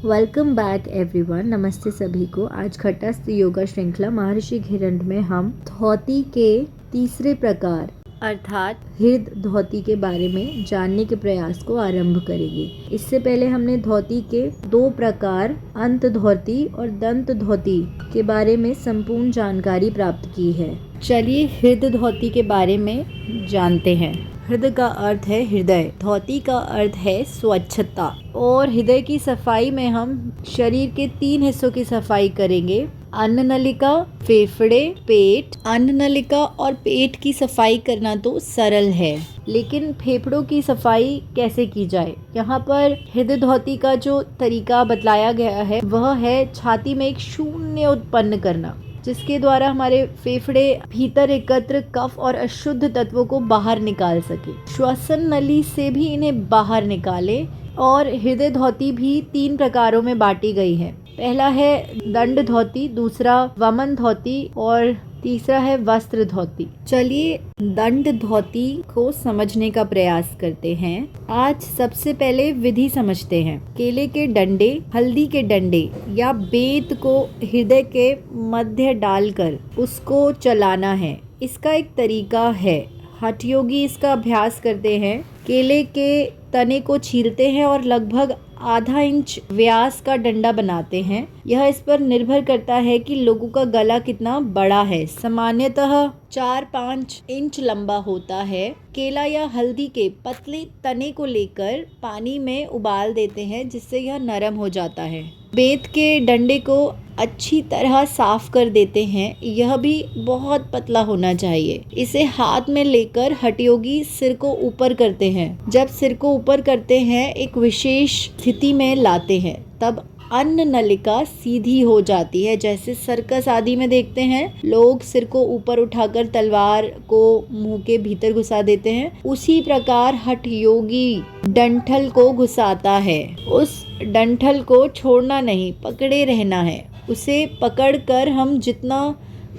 Welcome back everyone. नमस्ते सभी को। आज घटस्थ योगा श्रृंखला महर्षि घिरंड में हम धौती के तीसरे प्रकार अर्थात हृद धौती के बारे में जानने के प्रयास को आरंभ करेंगे। इससे पहले हमने धौती के दो प्रकार अंत धौती और दंत धौती के बारे में संपूर्ण जानकारी प्राप्त की है। चलिए हृद धौती के बारे में जानते हैं। हृदय का अर्थ है हृदय, धौती का अर्थ है स्वच्छता और हृदय की सफाई में हम शरीर के 3 हिस्सों की सफाई करेंगे। अन्न नलिका, फेफड़े, पेट। अन्न नलिका और पेट की सफाई करना तो सरल है, लेकिन फेफड़ों की सफाई कैसे की जाए? यहाँ पर हृदय धौती का जो तरीका बतलाया गया है वह है छाती में एक शून्य उत्पन्न करना, जिसके द्वारा हमारे फेफड़े भीतर एकत्र कफ और अशुद्ध तत्वों को बाहर निकाल सके। श्वसन नली से भी इन्हें बाहर निकाले। और हृदय धौती भी 3 प्रकारों में बांटी गई है। पहला है दंड धौती, दूसरा वमन धौती और तीसरा है वस्त्र धौती। चलिए दंड धौती को समझने का प्रयास करते हैं। आज सबसे पहले विधि समझते हैं। केले के डंडे, हल्दी के डंडे या बेंत को हृदय के मध्य डालकर उसको चलाना है। इसका एक तरीका है। हठ योगी इसका अभ्यास करते हैं। केले के तने को छीलते हैं और लगभग आधा इंच व्यास का डंडा बनाते हैं। यह इस पर निर्भर करता है कि लोगों का गला कितना बड़ा है। सामान्यतः 4-5 इंच लंबा होता है। केला या हल्दी के पतले तने को लेकर पानी में उबाल देते हैं, जिससे यह नरम हो जाता है। बेंत के डंडे को अच्छी तरह साफ कर देते हैं। यह भी बहुत पतला होना चाहिए। इसे हाथ में लेकर हठयोगी सिर को ऊपर करते हैं। जब सिर को ऊपर करते हैं एक विशेष स्थिति में लाते हैं, तब अन्न नलिका सीधी हो जाती है। जैसे सर्कस आदि में देखते हैं लोग सिर को ऊपर उठाकर तलवार को मुंह के भीतर घुसा देते हैं, उसी प्रकार हठ योगी डंठल को घुसाता है। उस डंठल को छोड़ना नहीं, पकड़े रहना है। उसे पकड़कर हम जितना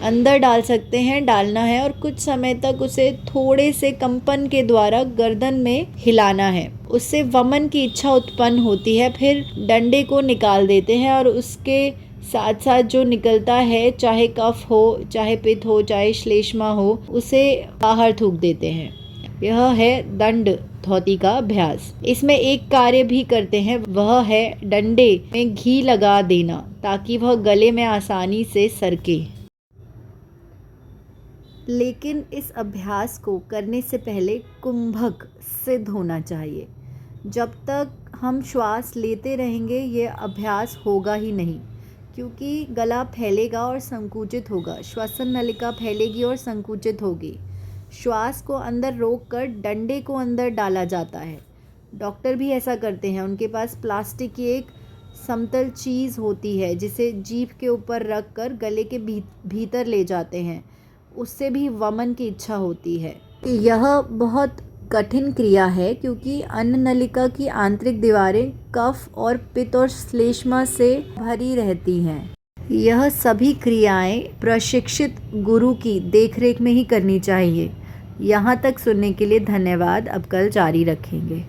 अंदर डाल सकते हैं डालना है और कुछ समय तक उसे थोड़े से कंपन के द्वारा गर्दन में हिलाना है। उससे वमन की इच्छा उत्पन्न होती है। फिर डंडे को निकाल देते हैं और उसके साथ साथ जो निकलता है, चाहे कफ हो, चाहे पित्त हो, चाहे श्लेष्मा हो, उसे बाहर थूक देते हैं। यह है दंड धौती का अभ्यास। इसमें एक कार्य भी करते हैं, वह है डंडे में घी लगा देना ताकि वह गले में आसानी से सरके। लेकिन इस अभ्यास को करने से पहले कुंभक सिद्ध होना चाहिए। जब तक हम श्वास लेते रहेंगे ये अभ्यास होगा ही नहीं, क्योंकि गला फैलेगा और संकुचित होगा। श्वसन नलिका फैलेगी और संकुचित होगी। श्वास को अंदर रोककर डंडे को अंदर डाला जाता है। डॉक्टर भी ऐसा करते हैं। उनके पास प्लास्टिक की एक समतल चीज़ होती है जिसे जीभ के ऊपर रख कर गले के भीतर ले जाते हैं। उससे भी वमन की इच्छा होती है। यह बहुत कठिन क्रिया है, क्योंकि अन्न नलिका की आंतरिक दीवारें कफ और पित्त और श्लेष्मा से भरी रहती हैं। यह सभी क्रियाएं प्रशिक्षित गुरु की देखरेख में ही करनी चाहिए। यहाँ तक सुनने के लिए धन्यवाद। अब कल जारी रखेंगे।